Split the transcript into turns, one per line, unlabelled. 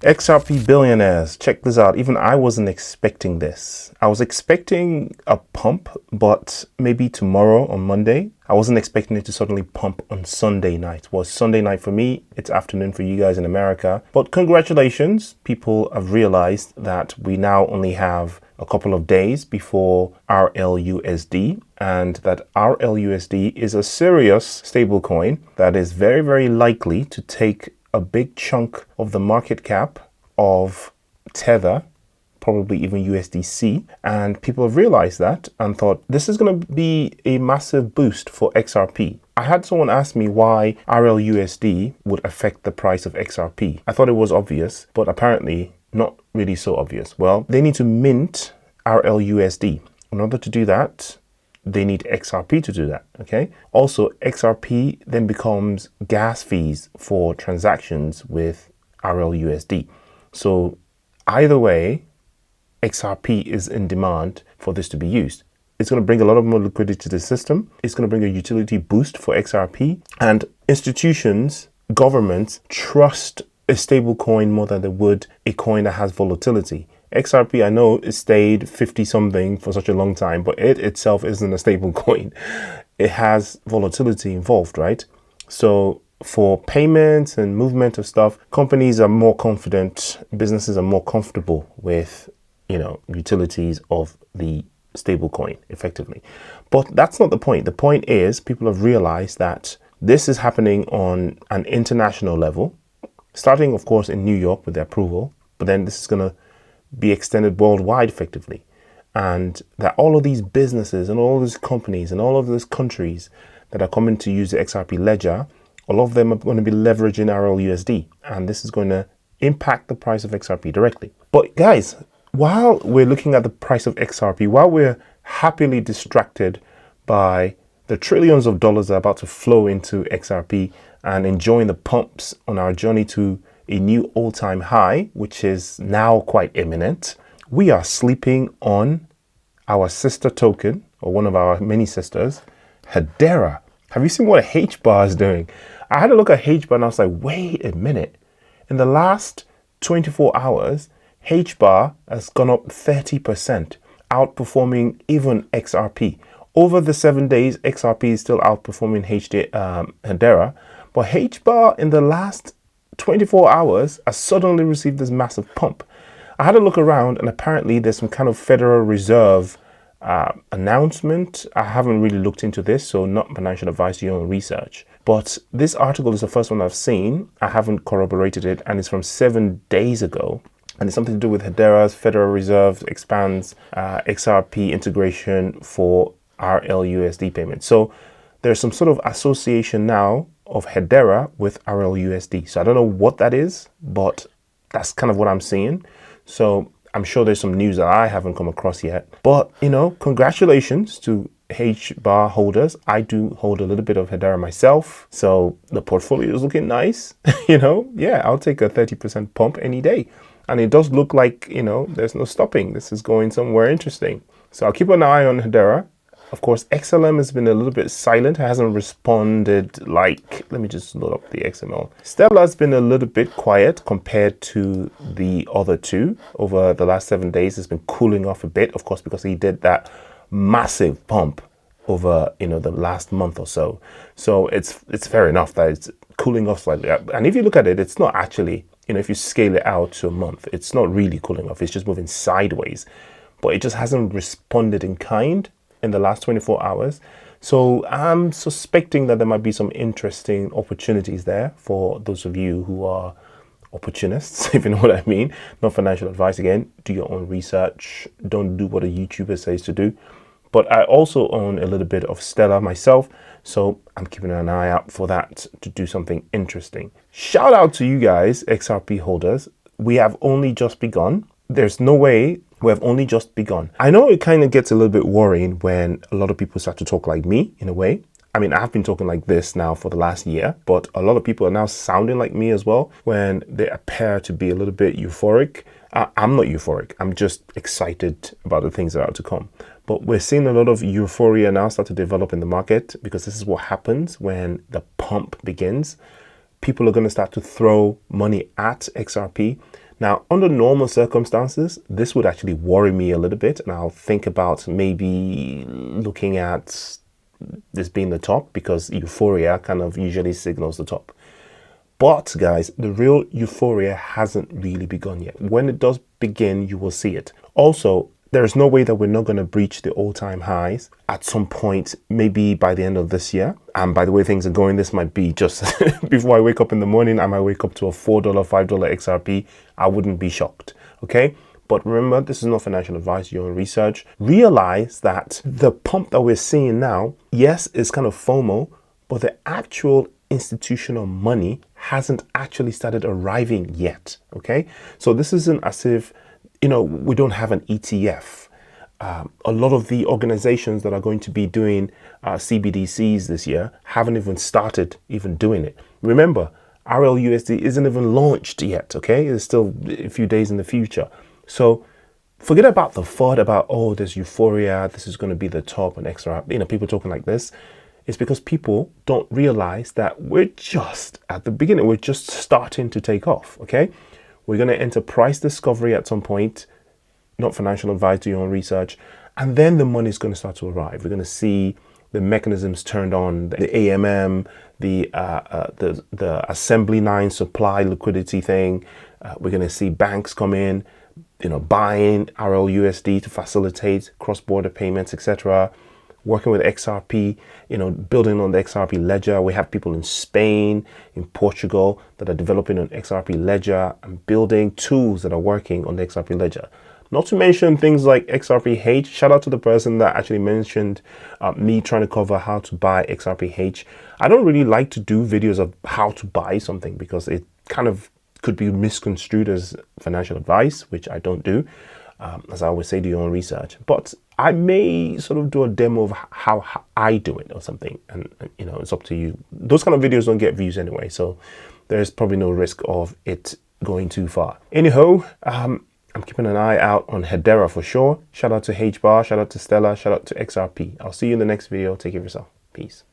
XRP billionaires, check this out. Even I wasn't expecting this. I was expecting a pump, but maybe tomorrow on Monday. I wasn't expecting it to suddenly pump on Sunday night. Well, Sunday night for me, it's afternoon for you guys in America. But congratulations, people have realized that we now only have a couple of days before RLUSD, and that RLUSD is a serious stablecoin that is very, very likely to take a big chunk of the market cap of Tether, probably even USDC, and people have realized that and thought this is going to be a massive boost for XRP. I had someone ask me why RLUSD would affect the price of XRP. I thought it was obvious, but apparently not really so obvious. Well, they need to mint RLUSD. In order to do that, they need XRP to do that, okay? Also, XRP then becomes gas fees for transactions with RLUSD. So either way, XRP is in demand for this to be used. It's going to bring a lot of more liquidity to the system. It's going to bring a utility boost for XRP. And institutions, governments trust a stable coin more than they would a coin that has volatility. XRP, I know it stayed 50 something for such a long time, but it itself isn't a stable coin. It has volatility involved, right? So for payments and movement of stuff, companies are more confident, businesses are more comfortable with, utilities of the stable coin effectively. But that's not the point. The point is people have realized that this is happening on an international level, starting of course in New York with the approval, but then this is going to be extended worldwide effectively, and that all of these businesses and all these companies and all of these countries that are coming to use the XRP ledger, all of them are going to be leveraging RLUSD, and this is going to impact the price of XRP directly. But guys, while we're looking at the price of XRP, while we're happily distracted by the trillions of dollars that are about to flow into XRP and enjoying the pumps on our journey to a new all-time high, which is now quite imminent, we are sleeping on our sister token, or one of our many sisters, Hedera. Have you seen what a HBAR is doing? I had a look at HBAR and I was like, wait a minute. In the last 24 hours, HBAR has gone up 30%, outperforming even XRP. Over the 7 days, XRP is still outperforming Hedera, but HBAR in the last 24 hours has suddenly received this massive pump. I had a look around and apparently there's some kind of Federal Reserve announcement. I haven't really looked into this, so not financial advice, your own research. But this article is the first one I've seen. I haven't corroborated it, and it's from 7 days ago. And it's something to do with Hedera's Federal Reserve expands XRP integration for RLUSD payments. So there's some sort of association now of Hedera with RLUSD. So I don't know what that is, but that's kind of what I'm seeing. So I'm sure there's some news that I haven't come across yet. But, congratulations to HBAR holders. I do hold a little bit of Hedera myself. So the portfolio is looking nice. Yeah, I'll take a 30% pump any day. And it does look like, there's no stopping. This is going somewhere interesting. So I'll keep an eye on Hedera. Of course, XLM has been a little bit silent. It hasn't responded like, let me just load up the XML. Stellar has been a little bit quiet compared to the other two. Over the last 7 days, it's been cooling off a bit, of course, because he did that massive pump over, the last month or so. So it's fair enough that it's cooling off slightly. And if you look at it, it's not actually, if you scale it out to a month, it's not really cooling off. It's just moving sideways, but it just hasn't responded in kind in the last 24 hours. So I'm suspecting that there might be some interesting opportunities there for those of you who are opportunists, if you know what I mean. Not financial advice again. Do your own research. Don't do what a YouTuber says to do. But I also own a little bit of Stellar myself, so I'm keeping an eye out for that to do something interesting. Shout out to you guys, XRP holders. We have only just begun. There's no way we have only just begun. I know it kind of gets a little bit worrying when a lot of people start to talk like me in a way. I mean, I've been talking like this now for the last year, but a lot of people are now sounding like me as well when they appear to be a little bit euphoric. I'm not euphoric. I'm just excited about the things that are to come. But we're seeing a lot of euphoria now start to develop in the market because this is what happens when the pump begins. People are going to start to throw money at XRP. Now, under normal circumstances, this would actually worry me a little bit, and I'll think about maybe looking at this being the top, because euphoria kind of usually signals the top. But guys, the real euphoria hasn't really begun yet. When it does begin, you will see it. Also, there's no way that we're not going to breach the all-time highs at some point, maybe by the end of this year. And by the way things are going, this might be just before I wake up in the morning, I might wake up to a $4, $5 XRP. I wouldn't be shocked, okay? But remember, this is not financial advice, your own research. Realize that the pump that we're seeing now, yes, is kind of FOMO, but the actual institutional money hasn't actually started arriving yet, okay? So this isn't as if, you know, we don't have an ETF. A lot of the organizations that are going to be doing CBDCs this year haven't even started doing it. Remember, RLUSD isn't even launched yet, okay? It's still a few days in the future. So forget about the FUD about, oh, there's euphoria, this is going to be the top and extra, you know, people talking like this. It's because people don't realize that we're just at the beginning. We're just starting to take off, okay? We're going to enter price discovery at some point, not financial advice, do your own research. And then the money is going to start to arrive. We're going to see the mechanisms turned on, the AMM, the assembly line supply liquidity thing. We're going to see banks come in, you know, buying RLUSD to facilitate cross-border payments, etc. Working with XRP, you know, building on the XRP ledger. We have people in Spain, in Portugal that are developing an XRP ledger and building tools that are working on the XRP ledger. Not to mention things like XRP-H. Shout out to the person that actually mentioned me trying to cover how to buy XRP-H. I don't really like to do videos of how to buy something because it kind of could be misconstrued as financial advice, which I don't do. As I always say, do your own research. But I may sort of do a demo of how I do it or something. And, you know, it's up to you. Those kind of videos don't get views anyway. So there's probably no risk of it going too far. Anyhow, I'm keeping an eye out on Hedera for sure. Shout out to HBAR, shout out to Stella, shout out to XRP. I'll see you in the next video. Take care of yourself. Peace.